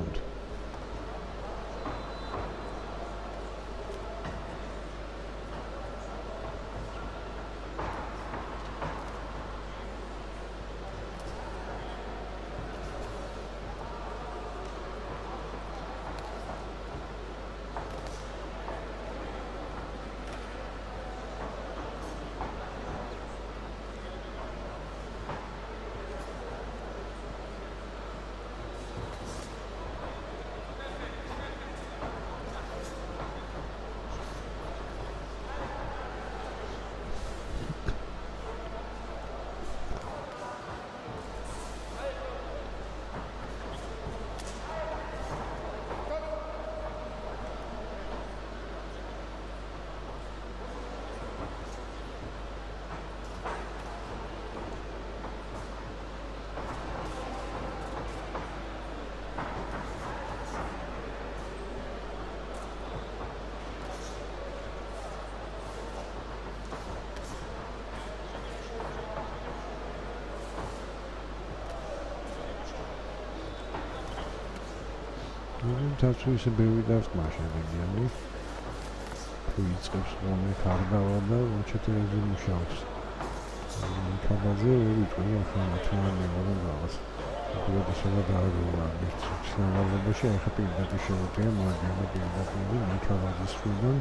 უნდა. თაც ისე ბევრი დასკმა შედეგიანი თუ იწყებს ხოლმე ხარდავა და უჩეთერზე მუშაობს ქაბაზე ვიტყვი ახლა თვიანი ვარ რაღაც უბრალოდ დააგროვა ერთ სანალობაში ახლა პირდაპირ შევუდგე მაგრამ პირდაპირ ქაბაზის სულთან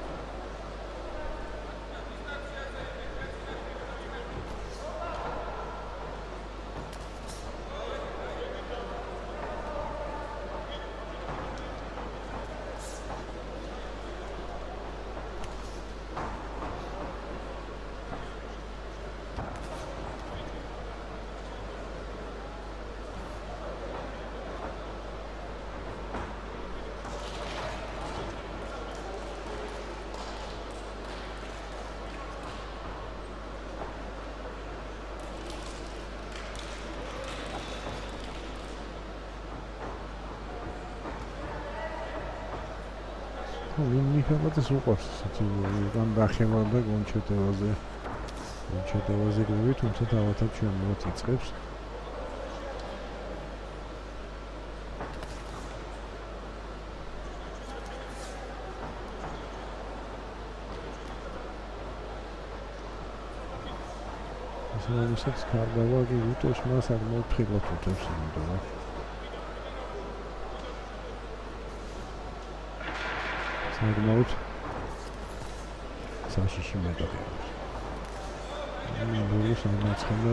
მიხელაძეს უყვარს ისეთი დახევა და გონჩეტევაზე გვივით, თუმცა თავათაც ჩვენ მოთ იწყებს. ისე ხარდავა გიგიტოს მას არ მოფხილოთ უთებს იმიტომ რომ საკმაოდ საშიში მეტყველებს. ბოლოს ამაცხანა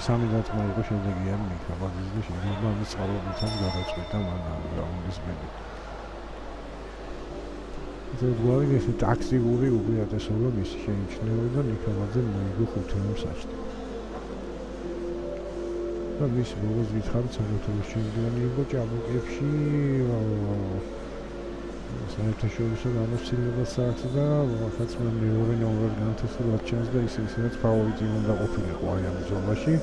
სამი დაწმა იყო შედეგიანი მიქაბაძის და შეიძლება ამის წყალობითაც გადაწყვეტა მან რაუნდის ბედი. ეს გვარი ეს ტაქტიკური უპირატესობა მისი შეიმჩნევა და მიქაბაძე მოიგო 5-ე საჭდი. და მის ბოლოს ვითხარით საქართველოს ჩემპიონი იყო ჭაბუკებში საერთაშორისო გამოცდილებას აქვს და ახაც მეორე ნომრად განთავსებულად ჩანს და ისედაც ფავორიტი უნდა ყოფილიყო აი ამ ბრძოლაში.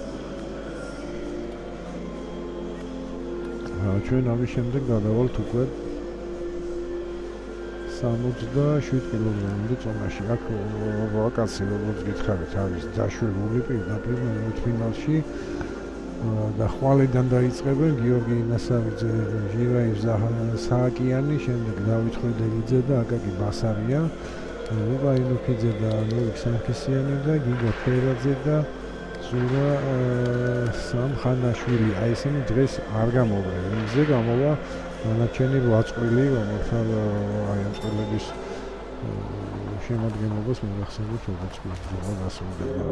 ჩვენ ამის შემდეგ გადავალთ უკვე 67 კილოგრამამდე წონაში. აქ ვაკაცი როგორც გითხარით არის დაშვებული პირდაპირ ფინალში. და ხვალიდან დაიწყებენ გიორგი ინასავიძე, ჟირაევ სააკიანი, შემდეგ დავით ხვედელიძე და აკაკი ბასარია, ლუკა ინუქიძე და ნურიკ სარქისიანი და გიგა ფერაძე და ზურა სამხანაშვილი. აი ესენი დღეს არ გამოვიდნენ. მზე გამოვა დანარჩენი 8 წყვილი, რომელთაც აი ამ წვლების შემადგენლობას მოგახსენებთ როგორც ბრძოლა გასულდება.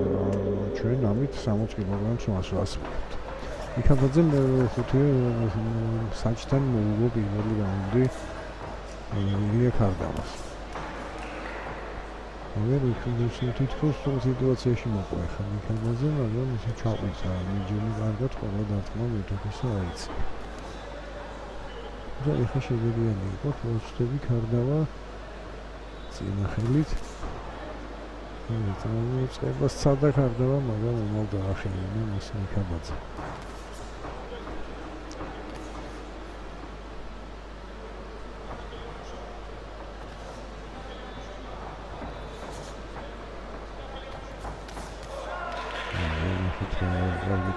ჩვენ ამით 60 კილოგრამს ვასვასებთ. მიქაბაძემ 5-ე საჭთან მოუგო პირველი რაუნდი ილია ხარდავას. მაგრამ თითქოს სულ სიტუაციაში მოყვა ხა მიქაბაძე, მაგრამ ისე ჩაყვიცა მიჯენი კარგად ყველა დარტყმა მეთოქისა აიცა. და ეხა შედეგიანი იყო ვწდები ხარდავა წინა ხელით. წებას ცადა ხარდავა, მაგრამ უმალ დაახენა მას მიქაბაძე.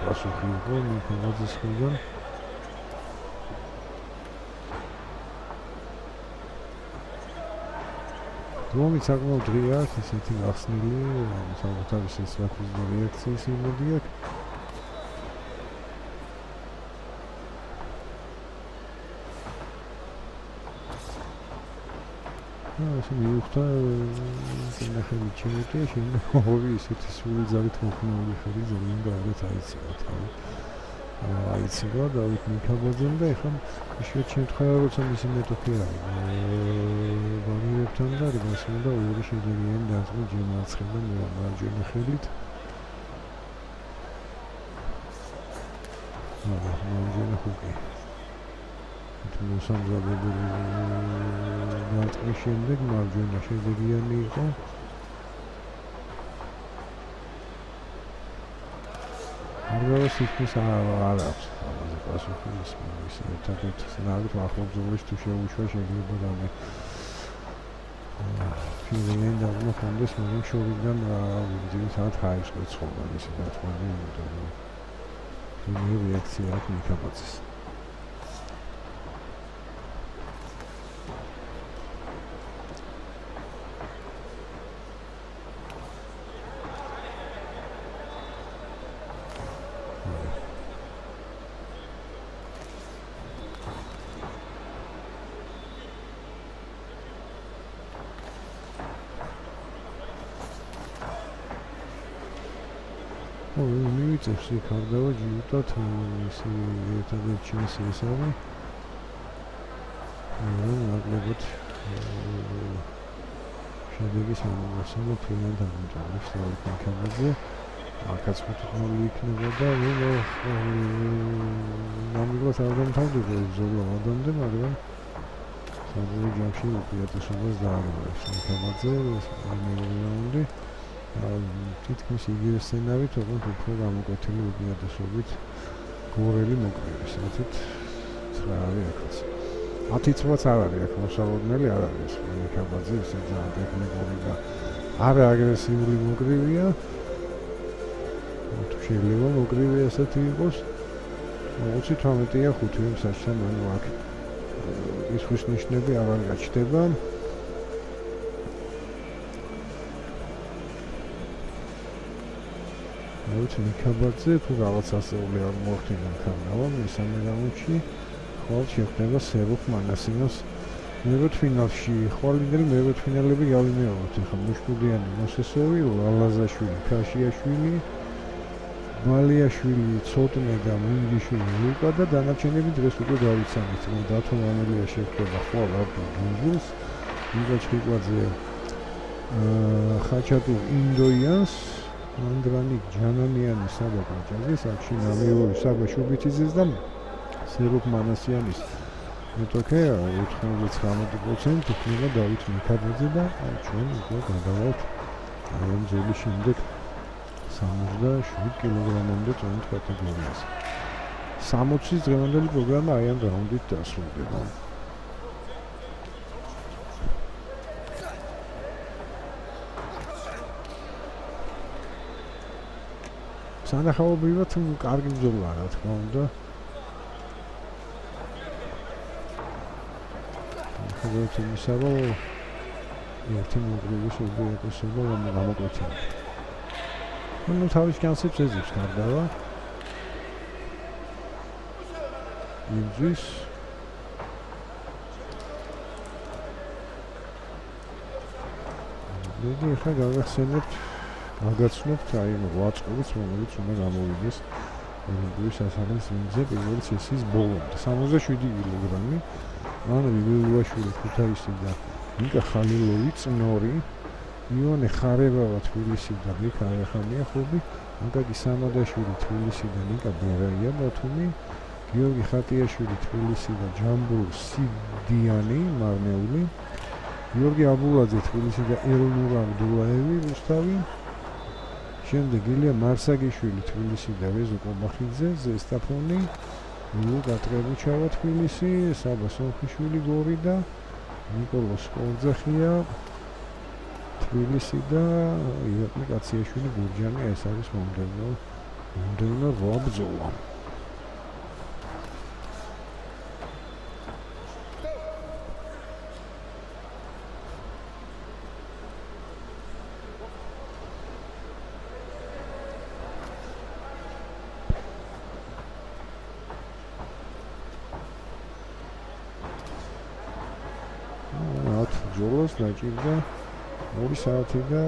პასუხი იყო მიქაბაძის მხრიდან. რომი საკმაოდ ღია აქვს, ისეთი გახსნილი, საკუთარი სისხლის რეაქციის იმედი აქვს. ასე მივხვდა ნახევარი ჩინეთია, შეიძლება ორი ისეთი სული ძალით მოხმარული ხერი ძალიან კარგად აიცავთ. აიცება დავით მიქაბაძემ და ეხლა ისეთ შემთხვევაში როცა მისი მეტოქი არის ვამირებთან და რას უნდა ორი შედეგიანი დაწვა ჯემაცხება მარჯვენა ხელით. მარჯვენა ხუκი. მოსამზადებელი დაწყვის შემდეგ მარჯვენა შედეგიანი იყო. არგავას ისმის არ აქვს ამაზე პასუხი ის ერთადერთ სცენარით ახლობზოლის თუ შეუშვა შეიძლება რამე ფილმიდან დამოხონდეს მაგრამ შორიდან ვიდეოსაც ხაებს ეცხოვა ისე დათმობი ფილმი რეაქცია აქვს მიქაბაძეს. მივიწევს იქ არ დავაჯიუტათ ისე ერთადერთი ჩემს ეს არის ნაკლებად შედეგის ამოსალა ფილმად ამოწმებს დავით მიქაბაძე აქაც ხუთმული იქნება და ნამდვილად არ დამთავრდება ზოლა ადამიანამდე მაგრამ საბოლოო ჯამში უპირატესობას დააგროვებს მიქაბაძე მეორე რაუნდი თითქმის იგივე სცენარით, თუმცა უფრო გამოკვეთილი უპირატესობით გორელი მოკრიბის, ასეთ 9 არის აქაც. 10 წვაც არ არის აქ მოსალოდნელი არ არის მიქაბაძე, ისე ძალიან ტექნიკური და არა აგრესიული მოკრიბია. თუ შეიძლება მოკრიბი ასეთი იყოს, 28-ია 5 საჭთან ანუ აქ ის ხვის ნიშნები აღარ გაჩნდება. მიქაბაძე თუ რაღაც ასეული არ მოხდება ქამრავა მესამე რაუნდში ხვალ შეხვდება სეროფ მანასინოს მეროთფინალში ხვალინდელი მეროთფინალები გავიმეორებთ ახლა მუშკუდიანი მოსესოვი ლალაზაშვილი ქაშიაშვილი მალიაშვილი ცოტნე და მუნგიშვილი ლუკა და დანარჩენები დღეს უკვე დავიცანით რომ დათო მამელია შეხვდება ხვალ აბდულგულს ნიკა ჩხიკვაძე ხაჩატურ ინდოიანს ანდრანიკ ჯანანიანი საბაკაჭაძეს აქში ნამიური საბაშუბითიძეს და სეროფ მანასიანის მეტოქე 99% იქნება დავით მიქაბაძე და ჩვენ უკვე გადავართ ამ ძილის შემდეგ 67 კილოგრამამდე წონით კატეგორიაზე 60-ის დღევანდელი პროგრამა აი ამ რაუნდით დასრულდება. სანახაობრივად კარგი ბრძოლა რა თქმა უნდა. ხოდოთ იმისა რომ ერთი მოგრივის უპირატესობა გამოკვეთილი. ნუ თავის კანსებს ეძებს გარდავა. იმძვის მე ხა გავახსენებთ გაგაცნობთ აი ამ 8 წუთს რომელიც უნდა გამოვიდეს ოლიმპიის ასაღის მინზე პირველი სესიის ბოლომდე 67 კილოგრამი ანუ ვილიუაშვილი ქუთაისი და ნიკა ხალილოვი წნორი იონე ხარებავა თბილისი და მიქა ახამიახობი აკაკი სამადაშვილი თბილისი და ნიკა ბერაია ბათუმი გიორგი ხატიაშვილი თბილისი და ჯამბულ სიდიანი მარნეული გიორგი აბულაძე თბილისი და ეროვნულ აბდულაევი რუსთავი შემდეგ ილია მარსაგიშვილი თბილისი და რეზო კობახიძე ზესტაფონი ლუკა ტრებუჩავა თბილისი საბა სონხიშვილი გორი და ნიკოლოს კორძახია თბილისი და ირაკლი კაციაშვილი გურჯანი ეს არის მომდევნო რვა ბრძოლა. ბრძოლას დაჭირდა 2 საათი და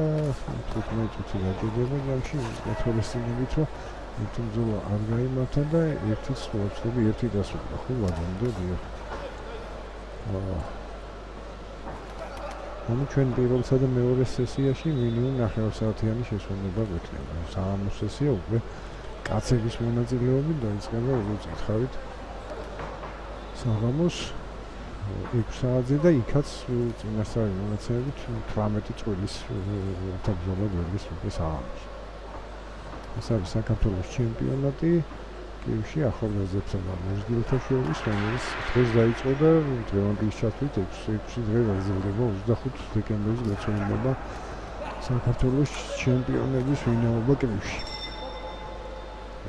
15 წუთი დაჭირდება ჯამში გათვალისწინებით რომ ერთი ბრძოლა არ გაიმართა და ერთი სწორწები ერთი დასრულდა ხო ვადამდე დიახ ანუ ჩვენ პირველსა და მეორე სესიაში მინიმუმ 9 საათიანი შესვენება გვექნება საღამოს სესია უკვე კაცების მონაწილეობით დაიწყება როგორც ითხავით საღამოს 6 საათზე და იქაც წინასწარი მონაცემებით 18 წლის თაბზოლა გვერდის უკვე საღამოს ეს არის საქართველოს ჩემპიონატი კიევში ახალგაზრდებსა და მოზრდილთა შორის რომელიც დღეს დაიწყო და დღევანდლის ჩათვლით 6 დღე გაგრძელდება 25 დეკემბერს გაწევრება საქართველოს ჩემპიონების ვინაობა კიევში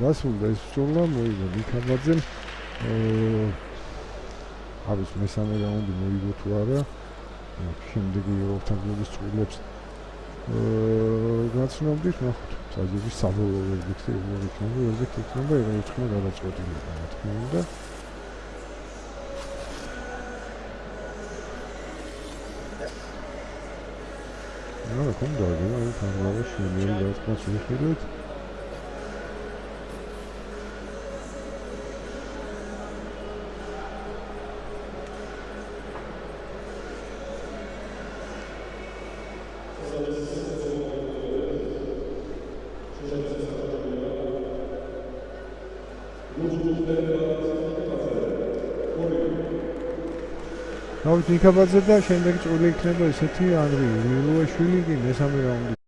დასრულდა ეს ბრძოლა მოიგო ნიკაბაძემ არის მესამე რაუნდი მოიგო თუ არა შემდეგი ოქტომბრის წვლილებს გაცნობდით ნახოთ საჯების საბოლოო ვერდიქტი იქნება ერთხელ გადაწყვეტილება რა თქმა უნდა რა თქმა უნდა ეს არის შემიძლია დაწყოს ვიხილოთ ნიკაბაძე და შემდეგ წვლილი იქნება ესეთი ანრი ილუაშვილი კი მესამე რაუნდი